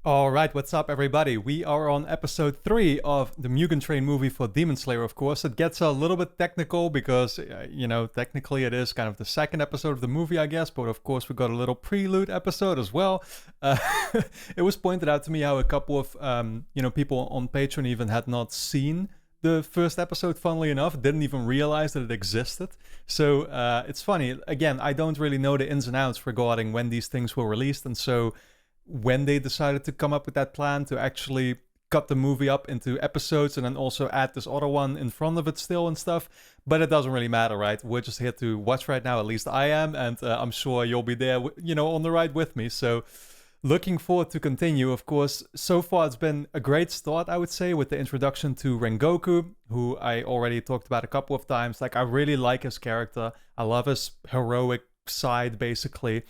Alright, what's up everybody? We are on episode 3 of the Mugen Train movie for Demon Slayer, of course. It gets a little bit technical because, technically it is kind of the second episode of the movie, I guess, but of course we got a little prelude episode as well. Uh, it was pointed out to me how a couple of, people on Patreon even had not seen the first episode, funnily enough, didn't even realize that it existed. So it's funny. Again, I don't really know the ins and outs regarding when these things were released, and so when they decided to come up with that plan to actually cut the movie up into episodes and then also add this other one in front of it still and stuff. But it doesn't really matter, right? We're just here to watch right now, at least I am, and I'm sure you'll be there, on the ride with me. So looking forward to continue, of course. So far it's been a great start, I would say, with the introduction to Rengoku, who I already talked about a couple of times. Like, I really like his character. I love his heroic side, basically.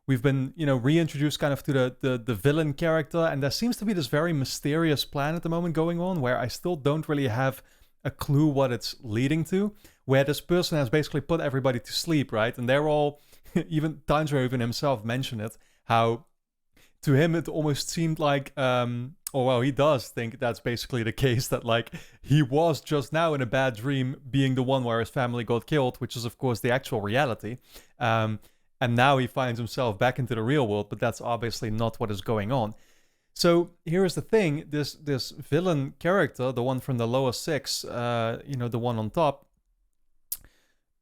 We've been, reintroduced kind of to the villain character, and there seems to be this very mysterious plan at the moment going on where I still don't really have a clue what it's leading to, where this person has basically put everybody to sleep, right? And they're all, even Tanjiro even himself mentioned it, how to him it almost seemed like, he does think that's basically the case, that like he was just now in a bad dream being the one where his family got killed, which is of course the actual reality. And now he finds himself back into the real world, but that's obviously not what is going on. So here's the thing, this villain character, the one from the lower six, the one on top,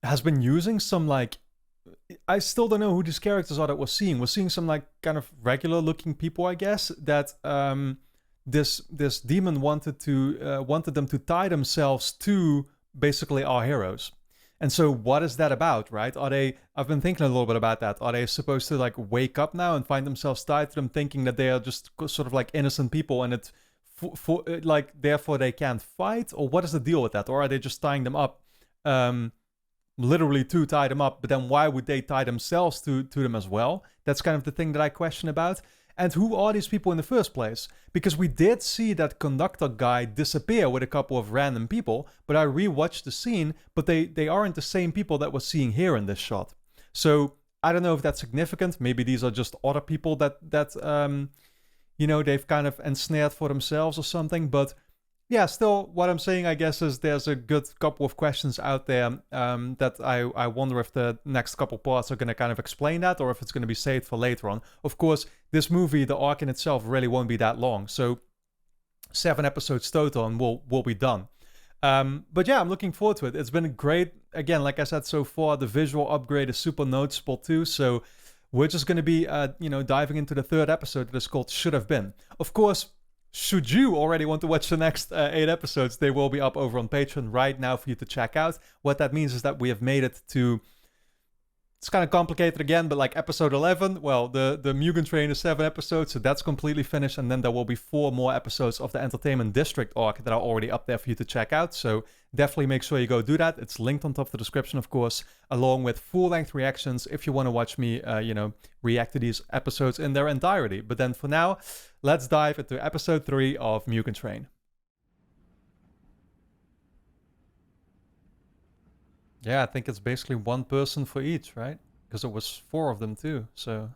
has been using some like, I still don't know who these characters are that we're seeing. We're seeing some like kind of regular looking people, I guess, that this demon wanted them to tie themselves to basically our heroes. And so what is that about, right? I've been thinking a little bit about that. Are they supposed to like wake up now and find themselves tied to them, thinking that they are just sort of like innocent people and therefore they can't fight? Or what is the deal with that? Or are they just tying them up, literally to tie them up, but then why would they tie themselves to them as well? That's kind of the thing that I question about. And who are these people in the first place? Because we did see that conductor guy disappear with a couple of random people, but I rewatched the scene, but they aren't the same people that we're seeing here in this shot. So I don't know if that's significant. Maybe these are just other people that they've kind of ensnared for themselves or something. But yeah, still, what I'm saying, I guess, is there's a good couple of questions out there that I wonder if the next couple parts are going to kind of explain that, or if it's going to be saved for later on. Of course, this movie, the arc in itself, really won't be that long. So 7 episodes total and we'll be done. But yeah, I'm looking forward to it. It's been great. Again, like I said so far, the visual upgrade is super noticeable too. So we're just going to be, diving into the 3rd episode that is called Should Have Been. Of course, should you already want to watch the next 8 episodes, they will be up over on Patreon right now for you to check out. What that means is that we have made it to... It's kind of complicated again, but like episode 11, well, the Mugen Train is 7 episodes, so that's completely finished. And then there will be 4 more episodes of the Entertainment District arc that are already up there for you to check out. So definitely make sure you go do that. It's linked on top of the description, of course, along with full-length reactions if you want to watch me, react to these episodes in their entirety. But then for now, let's dive into episode 3 of Mugen Train. Yeah, I think it's basically one person for each, right? Because it was 4 of them too, so...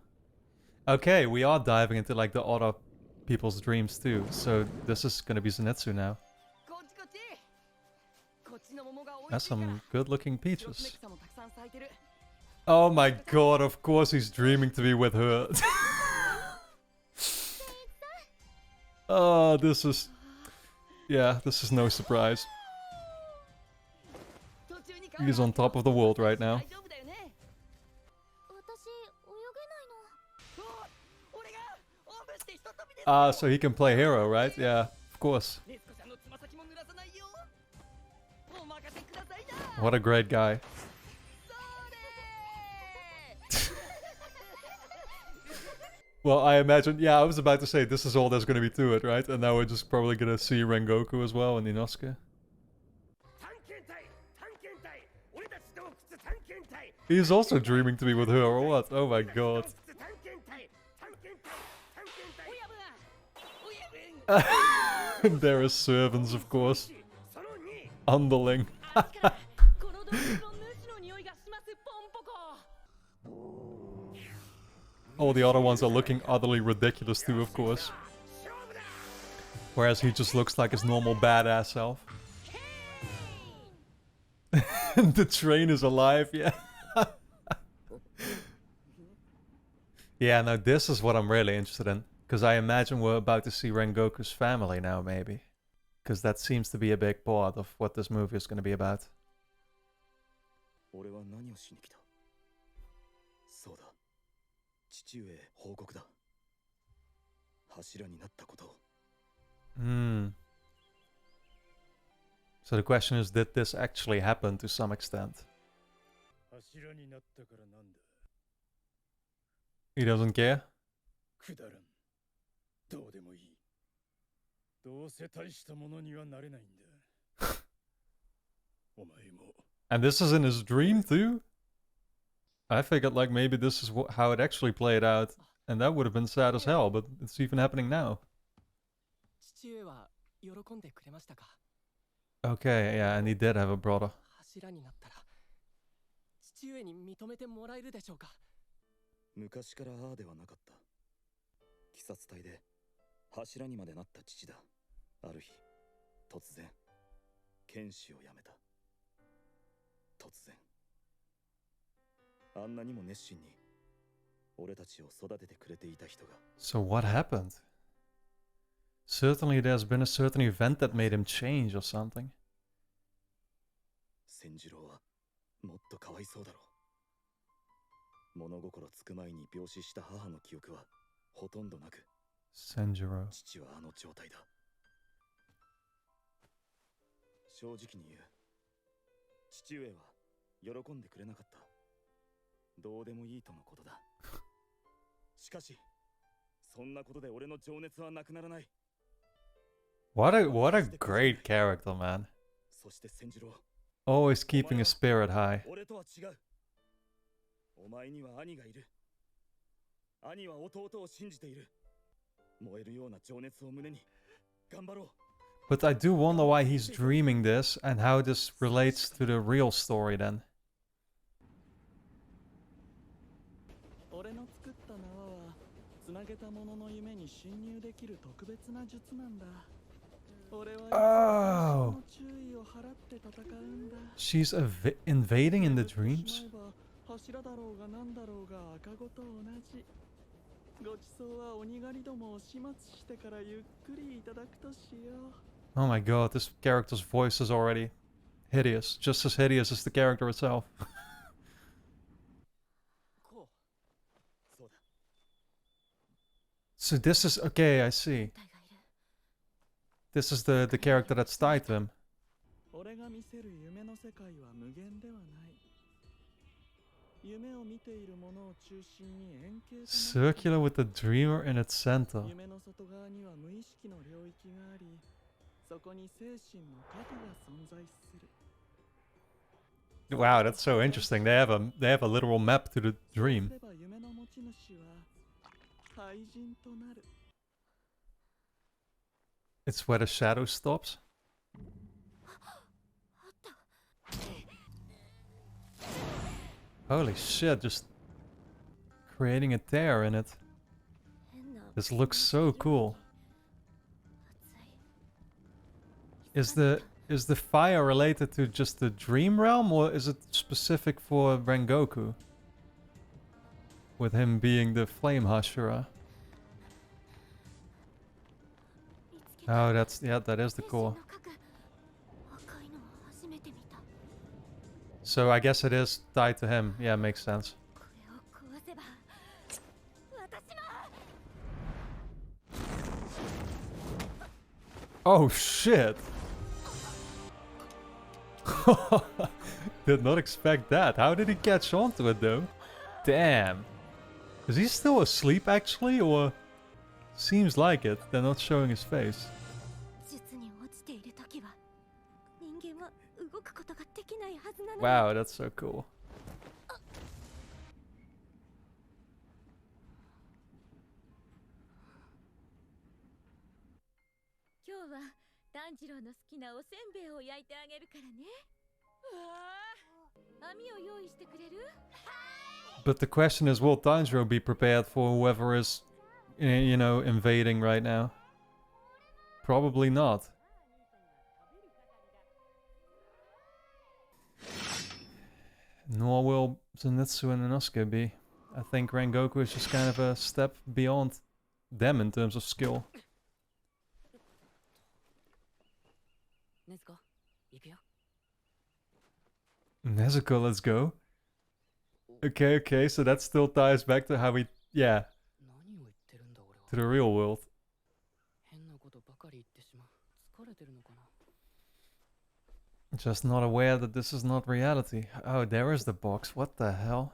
Okay, we are diving into like the other people's dreams too. So this is gonna be Zenitsu now. That's some good looking peaches. Oh my god, of course he's dreaming to be with her. Oh, this is no surprise. He's on top of the world right now. So he can play hero, right? Yeah, of course. What a great guy. Well, I imagine, I was about to say this is all there's going to be to it, right? And now we're just probably going to see Rengoku as well and Inosuke. He's also dreaming to be with her, or what? Oh my god. There are servants, of course. Underling. all the other ones are looking utterly ridiculous too, of course. Whereas he just looks like his normal badass self. The train is alive, yeah. Yeah, now this is what I'm really interested in. Because I imagine we're about to see Rengoku's family now, maybe. Because that seems to be a big part of what this movie is going to be about. So the question is, did this actually happen to some extent? He doesn't care? And this is in his dream too? I figured like maybe this is how it actually played out. And that would have been sad as hell, but it's even happening now. Okay, yeah, and he did have a brother. So what happened? Certainly there's been a certain event that made him change or something. Senjiro. What a great character, man. Always keeping his spirit high. But I do wonder why he's dreaming this and how this relates to the real story then. Oh! She's invading in the dreams? Oh my god, this character's voice is already hideous. Just as hideous as the character itself. So this is... okay, I see. This is the character that's tied to him. Circular with the dreamer in its center. Wow, that's so interesting. They have a literal map to the dream. It's where the shadow stops. Holy shit, just creating a tear in it. This looks so cool. Is the fire related to just the dream realm, or is it specific for Rengoku? With him being the flame Hashira. Oh, that is the core. So I guess it is tied to him. Yeah, makes sense. Oh shit! Did not expect that. How did he catch on to it though? Damn. Is he still asleep actually, or... Seems like it. They're not showing his face. Wow, that's so cool. But the question is, will Tanjiro be prepared for whoever is, you know, invading right now? Probably not. Nor will Zenitsu and Inosuke be. I think Rengoku is just kind of a step beyond them in terms of skill. Nezuko, let's go. Okay, so that still ties back to how we, yeah, to the real world. Just not aware that this is not reality. Oh, there is the box. What the hell?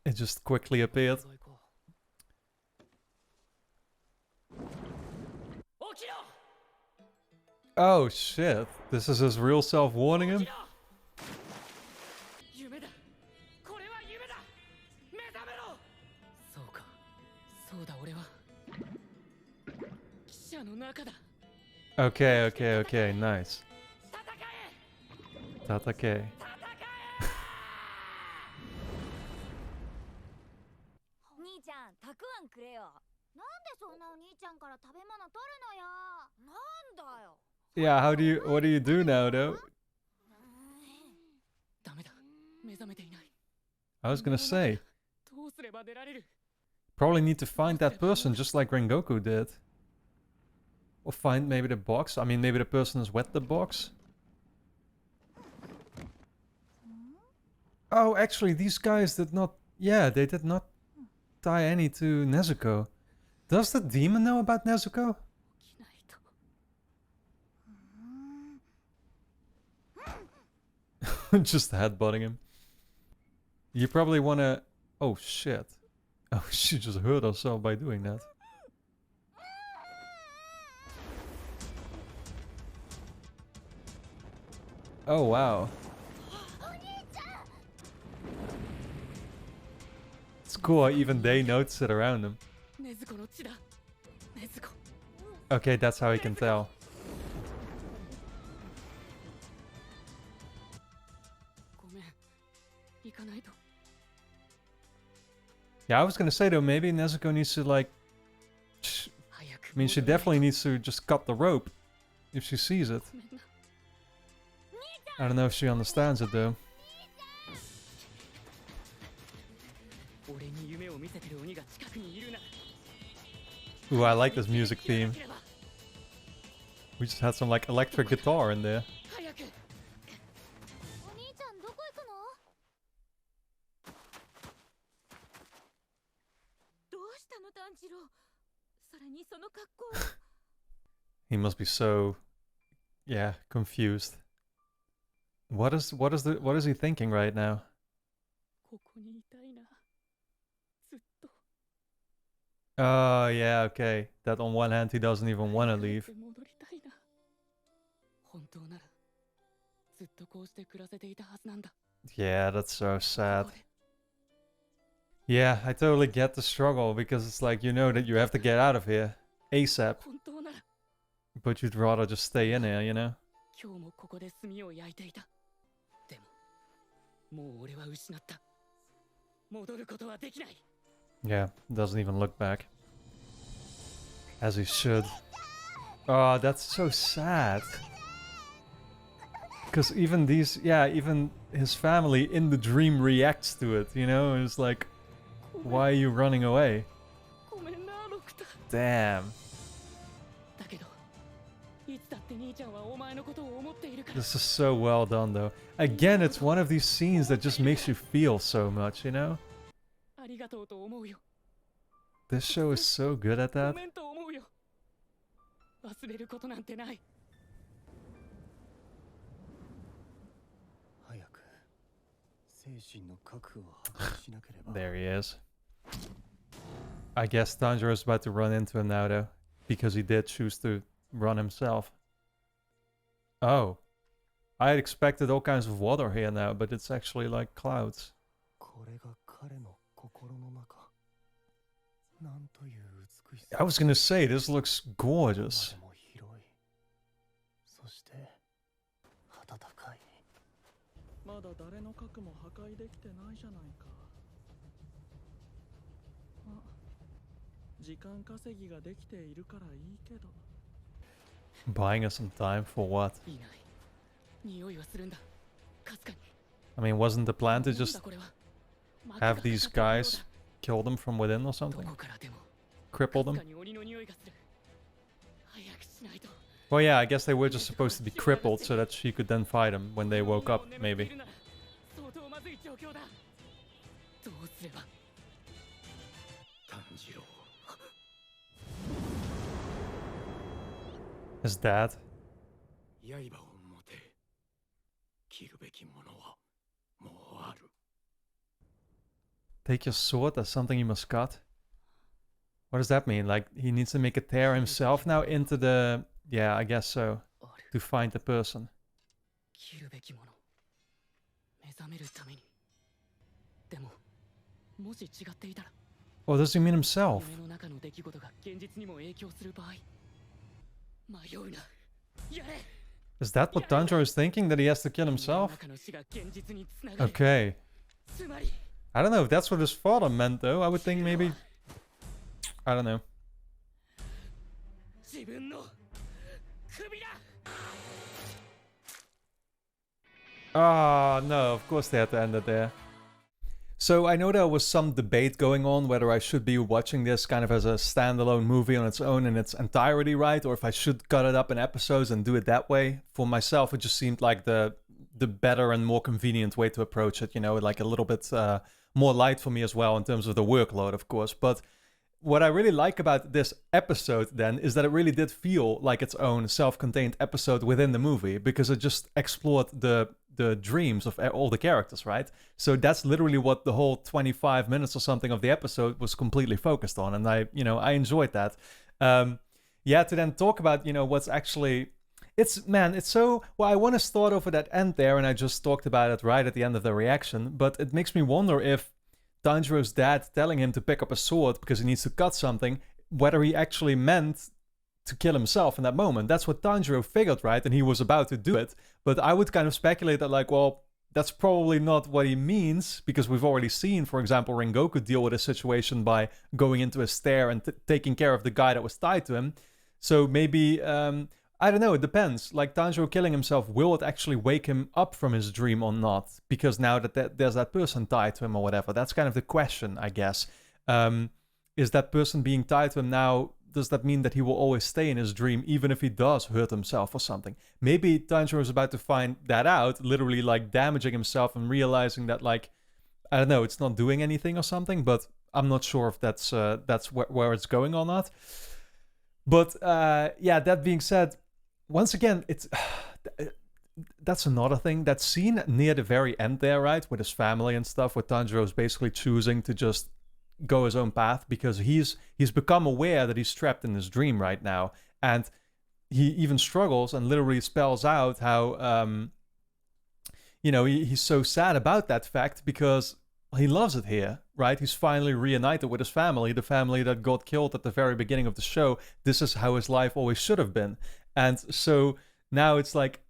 It just quickly appeared. Oh shit. This is his real self warning him? Okay, nice. Tatake. 兄ちゃん、たくあんくれよ。なんでそんなお兄ちゃんから食べ物取るのよ。なんだよ。Yeah, what do you do now though? I was gonna say. Probably need to find that person just like Rengoku did. Or find maybe the box. I mean, maybe the person has wet the box. Oh, actually, these guys did not... Yeah, they did not tie any to Nezuko. Does the demon know about Nezuko? Just headbutting him. You probably wanna... Oh, shit. Oh, she just hurt herself by doing that. Oh, wow. It's cool how even they notice it around them. Okay, that's how he can tell. Yeah, I was gonna say though, maybe Nezuko needs to like... I mean, she definitely needs to just cut the rope if she sees it. I don't know if she understands it though. Ooh, I like this music theme. We just had some like electric guitar in there. He must be so, yeah, confused. What is he thinking right now? Oh, yeah, okay. That on one hand he doesn't even want to leave. Yeah, that's so sad. Yeah, I totally get the struggle because it's like, you know that you have to get out of here ASAP. But you'd rather just stay in here, you know? Yeah, doesn't even look back. As he should. Oh, that's so sad. Because even these, yeah, even his family in the dream reacts to it, you know? It's like, why are you running away? Damn. This is so well done though. Again, it's one of these scenes that just makes you feel so much, you know? This show is so good at that. There he is. I guess Tanjiro is about to run into him now though. Because he did choose to run himself. Oh. I had expected all kinds of water here now, but it's actually like clouds. I was gonna say, this looks gorgeous. だ誰の核も破壊できてないじゃないか。まあ、時間稼ぎができているからいいけど。Buying us some time for what? いない。匂いはするんだ。かすかに。I mean, wasn't the plan to just have these guys kill them from within or something? Cripple them? Well, yeah, I guess they were just supposed to be crippled so that she could then fight them when they woke up, maybe. His dad? Take your sword, that's something you must cut. What does that mean? Like, he needs to make a tear himself now into the... Yeah, I guess so. To find the person. Or does he mean himself? Is that what Tanjiro is thinking? That he has to kill himself? Okay. I don't know if that's what his father meant, though. I would think maybe... I don't know. Ah, no, of course they had to end it there. So I know there was some debate going on whether I should be watching this kind of as a standalone movie on its own in its entirety, right? Or if I should cut it up in episodes and do it that way. For myself, it just seemed like the better and more convenient way to approach it, you know, like a little bit more light for me as well in terms of the workload, of course. But what I really like about this episode then is that it really did feel like its own self-contained episode within the movie, because it just explored the dreams of all the characters, right? So that's literally what the whole 25 minutes or something of the episode was completely focused on, and I enjoyed that. Yeah, to then talk about, what's actually... It's so... Well, I want to start over that end there, and I just talked about it right at the end of the reaction, but it makes me wonder if Tanjiro's dad telling him to pick up a sword because he needs to cut something, whether he actually meant to kill himself in that moment. That's what Tanjiro figured, right? And he was about to do it. But I would kind of speculate that, like, well, that's probably not what he means, because we've already seen, for example, Rengoku deal with a situation by going into a stair and taking care of the guy that was tied to him. So maybe, I don't know, it depends. Like, Tanjiro killing himself, will it actually wake him up from his dream or not? Because now that there's that person tied to him or whatever, that's kind of the question, I guess. Is that person being tied to him now, does that mean that he will always stay in his dream, even if he does hurt himself or something? Maybe Tanjiro is about to find that out, literally, like, damaging himself and realizing that, like, I don't know, it's not doing anything or something, but I'm not sure if that's where it's going or not. But, yeah, that being said, once again, it's... that's another thing. That scene near the very end there, right, with his family and stuff, where Tanjiro is basically choosing to just go his own path because he's become aware that he's trapped in his dream right now, and he even struggles and literally spells out how he's so sad about that fact because he loves it here, right? He's finally reunited with his family, the family that got killed at the very beginning of the show. This is how his life always should have been. And so now it's like,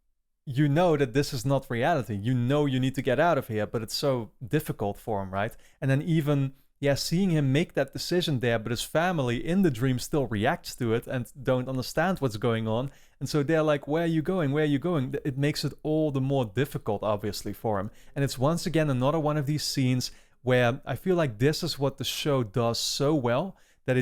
that this is not reality. You need to get out of here, but it's so difficult for him, right? And then even, seeing him make that decision there, but his family in the dream still reacts to it and don't understand what's going on. And so they're like, where are you going? Where are you going? It makes it all the more difficult, obviously, for him. And it's once again another one of these scenes where I feel like this is what the show does so well, that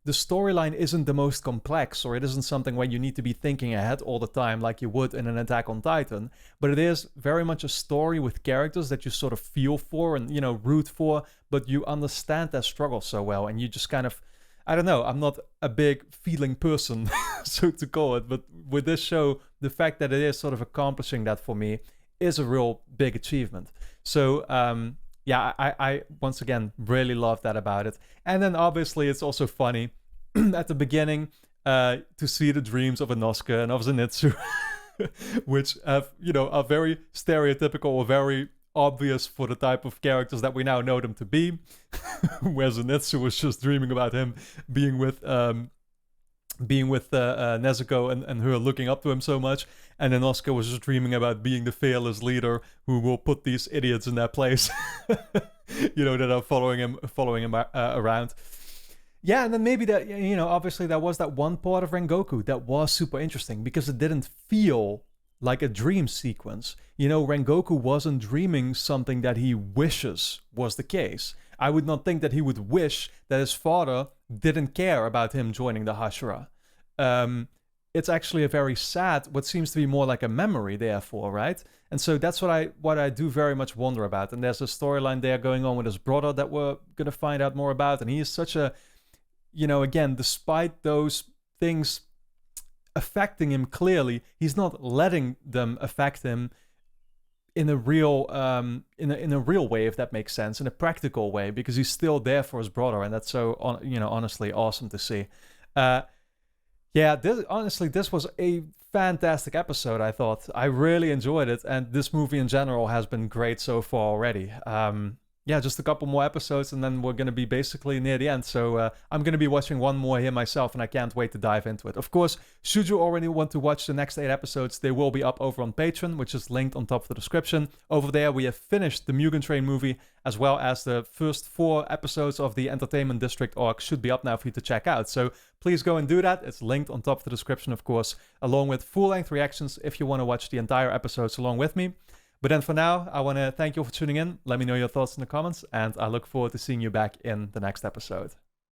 the storyline isn't the most complex, or it isn't something where you need to be thinking ahead all the time like you would in an Attack on Titan, but it is very much a story with characters that you sort of feel for and, root for, but you understand their struggle so well, and you just kind of, I don't know, I'm not a big feeling person, so to call it, but with this show, the fact that it is sort of accomplishing that for me is a real big achievement. So, I once again really love that about it. And then obviously it's also funny at the beginning to see the dreams of Inosuke and of Zenitsu, which have, are very stereotypical or very obvious for the type of characters that we now know them to be. Where Zenitsu was just dreaming about him being with being with Nezuko and her looking up to him so much, and then Asuka was just dreaming about being the fearless leader who will put these idiots in their place, that are following him around. Yeah, and then maybe that, obviously there was that one part of Rengoku that was super interesting because it didn't feel like a dream sequence. Rengoku wasn't dreaming something that he wishes was the case. I would not think that he would wish that his father didn't care about him joining the Hashira. It's actually a very sad, what seems to be more like a memory, therefore, right? And so that's what I do very much wonder about. And there's a storyline there going on with his brother that we're going to find out more about. And he is such a, again, despite those things affecting him clearly, he's not letting them affect him in a real in a real way, if that makes sense, in a practical way, because he's still there for his brother, and that's so honestly awesome to see. This was a fantastic episode. I thought I really enjoyed it, and this movie in general has been great so far already. Just a couple more episodes and then we're going to be basically near the end. So I'm going to be watching one more here myself and I can't wait to dive into it. Of course, should you already want to watch the next 8 episodes, they will be up over on Patreon, which is linked on top of the description. Over there, we have finished the Mugen Train movie, as well as the first 4 episodes of the Entertainment District arc should be up now for you to check out. So please go and do that. It's linked on top of the description, of course, along with full-length reactions if you want to watch the entire episodes along with me. But then for now, I want to thank you all for tuning in. Let me know your thoughts in the comments, and I look forward to seeing you back in the next episode.